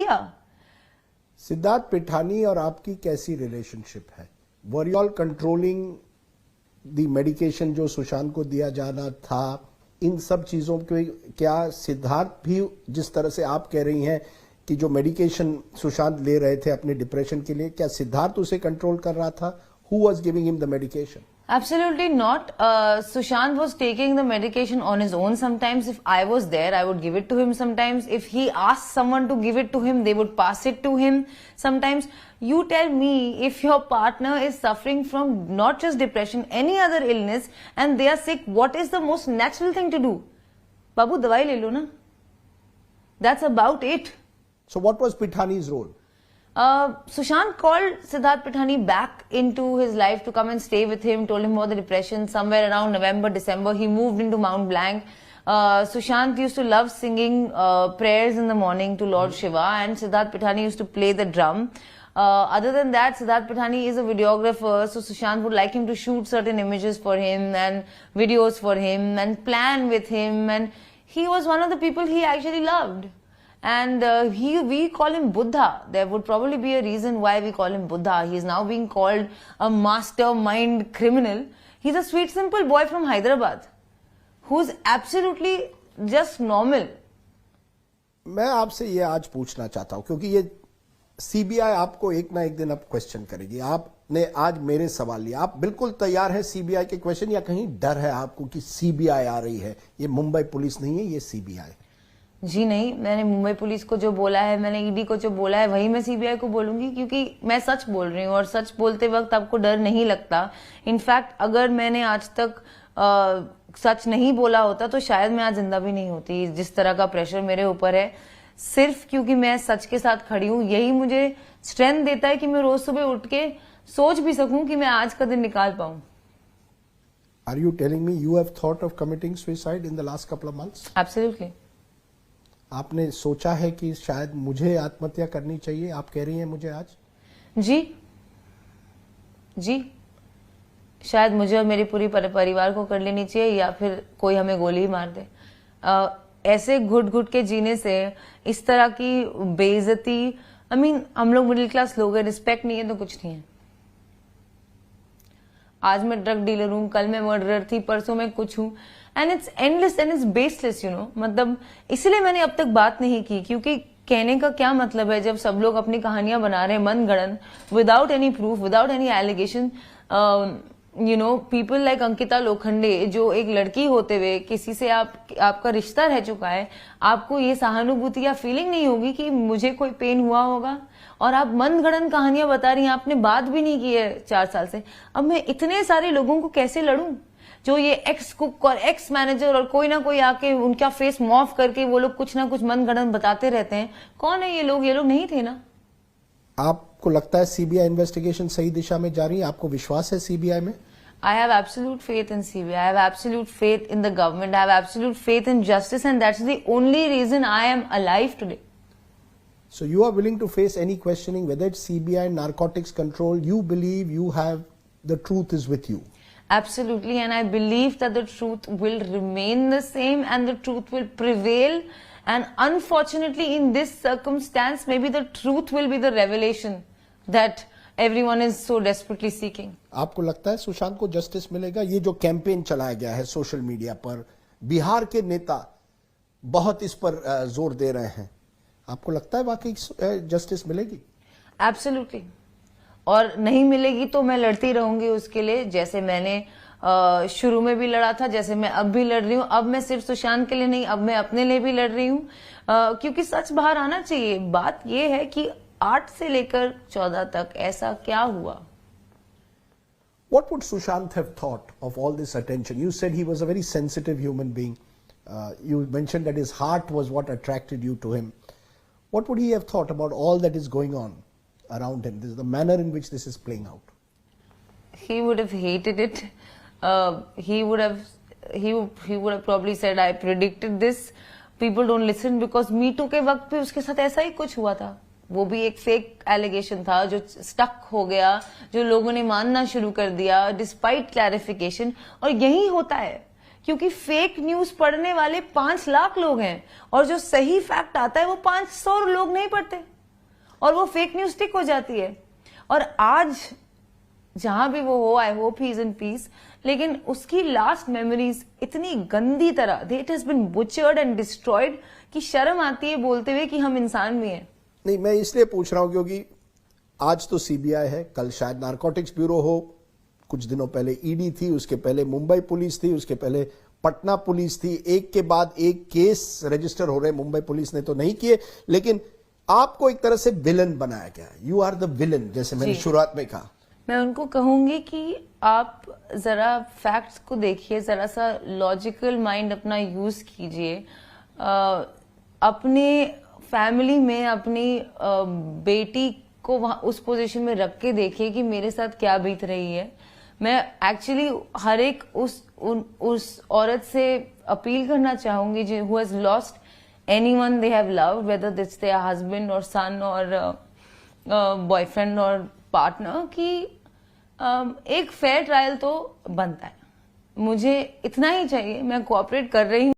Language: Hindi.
किया। सिद्धार्थ पिठानी और आपकी कैसी रिलेशनशिप है? Were you all controlling the medication जो सुशांत को दिया जाना था? इन सब चीजों के क्या सिद्धार्थ भी, जिस तरह से आप कह रही हैं कि जो मेडिकेशन सुशांत ले रहे थे अपने डिप्रेशन के लिए, क्या सिद्धार्थ उसे कंट्रोल कर रहा था? Who was giving him the medication? Absolutely not. Sushant was taking the medication on his own. Sometimes if I was there, I would give it to him. Sometimes if he asked someone to give it to him, they would pass it to him. Sometimes you tell me, if your partner is suffering from not just depression, any other illness, and they are sick, what is the most natural thing to do? Babu, dawai le lo na. That's about it. So what was Pithani's role? Sushant called Siddharth Pithani back into his life to come and stay with him, told him about the depression. Somewhere around November, December, he moved into Mount Blanc. Sushant used to love singing prayers in the morning to Lord Shiva, and Siddharth Pithani used to play the drum. Other than that, Siddharth Pithani is a videographer, so Sushant would like him to shoot certain images for him and videos for him and plan with him, and he was one of the people he actually loved. And we call him Buddha. There would probably be a reason why we call him Buddha. He is now being called a mastermind criminal. He's a sweet, simple boy from Hyderabad who's absolutely just normal. मैं आपसे ये आज पूछना चाहता हूं, क्योंकि ये सीबीआई आपको एक ना एक दिन अब क्वेश्चन करेगी। आपने आज मेरे सवाल लिया, आप बिल्कुल तैयार है सीबीआई के क्वेश्चन, या कहीं डर है आपको कि सीबीआई आ रही है? ये मुंबई पुलिस नहीं है, ये सीबीआई। जी नहीं, मैंने मुंबई पुलिस को जो बोला है, मैंने ईडी को जो बोला है, वही मैं सीबीआई को बोलूंगी, क्योंकि मैं सच बोल रही हूँ और सच बोलते वक्त आपको डर नहीं लगता। इनफैक्ट अगर मैंने आज तक सच नहीं बोला होता तो शायद मैं आज जिंदा भी नहीं होती। जिस तरह का प्रेशर मेरे ऊपर है, सिर्फ क्योंकि मैं सच के साथ खड़ी हूँ, यही मुझे स्ट्रेंथ देता है कि मैं रोज सुबह उठ के सोच भी सकूं कि मैं आज का दिन निकाल पाऊं। Are you telling me you have thought of committing suicide in the last couple of months? Absolutely. आपने सोचा है कि शायद मुझे आत्महत्या करनी चाहिए? आप कह रही हैं मुझे आज? जी, शायद मुझे और मेरे पूरी परिवार को कर लेनी चाहिए, या फिर कोई हमें गोली ही मार दे। ऐसे घुट घुट के जीने से, इस तरह की बेइज्जती, हम लोग मिडिल क्लास लोग हैं, रिस्पेक्ट नहीं है तो कुछ नहीं है। आज मैं ड्रग डीलर हूं, कल मैं मर्डरर थी, परसों मैं कुछ हूं, and it's endless and it's baseless, मतलब इसलिए मैंने अब तक बात नहीं की, क्योंकि कहने का क्या मतलब है जब सब लोग अपनी कहानियां बना रहे हैं मन गढ़ंत, without any proof, without any allegation. People like Ankita Lokhande, जो एक लड़की होते हुए किसी से आपका रिश्ता रह चुका है, आपको ये सहानुभूति या फीलिंग नहीं होगी कि मुझे कोई पेन हुआ होगा, और आप मन गढ़ंत कहानियां बता रही हैं। आपने बात भी नहीं की है 4 साल से। अब मैं इतने सारे लोगों को कैसे लड़ूं, जो ये एक्स कुक और एक्स मैनेजर और कोई ना कोई आके उनका फेस मॉफ करके वो लोग कुछ ना कुछ मन गढ़ंत बताते रहते हैं। कौन है ये लोग नहीं थे ना। आपको लगता है सीबीआई इन्वेस्टिगेशन सही दिशा में जा रही है? आपको विश्वास है सीबीआई में? I have absolute faith in CBI. I have absolute faith in the government. I have absolute faith in justice, and that's the only reason I am alive today. So you are willing to face any questioning, whether it's CBI, narcotics control. You believe you have, the truth is with you. Absolutely, and I believe that the truth will remain the same and the truth will prevail. And unfortunately, in this circumstance, maybe the truth will be the revelation that everyone is so desperately seeking. आपको लगता है सुशांत को जस्टिस मिलेगा? ये जो कैंपेन चलाया गया है सोशल मीडिया पर, बिहार के नेता बहुत इस पर जोर दे रहे हैं, आपको लगता है वाकई जस्टिस मिलेगी? Absolutely. और नहीं मिलेगी तो मैं लड़ती रहूंगी उसके लिए, जैसे मैंने शुरू में भी लड़ा था, जैसे मैं अब भी लड़ रही हूँ। अब मैं सिर्फ सुशांत के लिए नहीं, अब मैं अपने लिए भी लड़ रही हूँ, क्योंकि सच बाहर आना चाहिए। बात ये है कि 8 से लेकर 14 तक ऐसा क्या हुआ? What would Sushant have thought of all this attention? You said he was a very sensitive human being. You mentioned that his heart was what attracted you to him. What would he have thought about all that is going on around him? This is the manner in which this is playing out. He would have hated it. He would have probably said, I predicted this. People don't listen, because Me Too के वक्त भी उसके साथ ऐसा ही कुछ हुआ था। वो भी एक फेक एलिगेशन था जो स्टक हो गया, जो लोगों ने मानना शुरू कर दिया डिस्पाइट क्लैरिफिकेशन। और यही होता है, क्योंकि फेक न्यूज पढ़ने वाले 5 लाख लोग हैं और जो सही फैक्ट आता है वो 500 लोग नहीं पढ़ते। और वो फेक न्यूज स्टिक हो जाती है। और आज जहां भी वो हो, I hope he is in peace, लेकिन उसकी लास्ट मेमोरीज इतनी गंदी तरह it has been butchered and destroyed कि शर्म आती है बोलते हुए कि हम इंसान भी हैं। नहीं, मैं इसलिए पूछ रहा हूं क्योंकि आज तो सीबीआई है, कल शायद नारकोटिक्स ब्यूरो हो, कुछ दिनों पहले ईडी थी, उसके पहले मुंबई पुलिस थी, उसके पहले पटना पुलिस थी। एक के बाद एक केस रजिस्टर हो रहे। मुंबई पुलिस ने तो नहीं किए, लेकिन आपको एक तरह से विलन बनाया गया है। यू आर द विलन, जैसे मैंने शुरुआत में कहा। मैं उनको कहूंगी कि आप जरा फैक्ट्स को देखिए, जरा सा लॉजिकल माइंड अपना यूज कीजिए। अपने फैमिली में अपनी बेटी को वहां उस पोजीशन में रख के देखिए कि मेरे साथ क्या बीत रही है। मैं एक्चुअली हर एक उस औरत से अपील करना चाहूंगी जो who has lost anyone they have loved, whether it's their husband और सन और बॉयफ्रेंड और पार्टनर, कि एक फेयर ट्रायल तो बनता है। मुझे इतना ही चाहिए, मैं कोऑपरेट कर रही हूँ।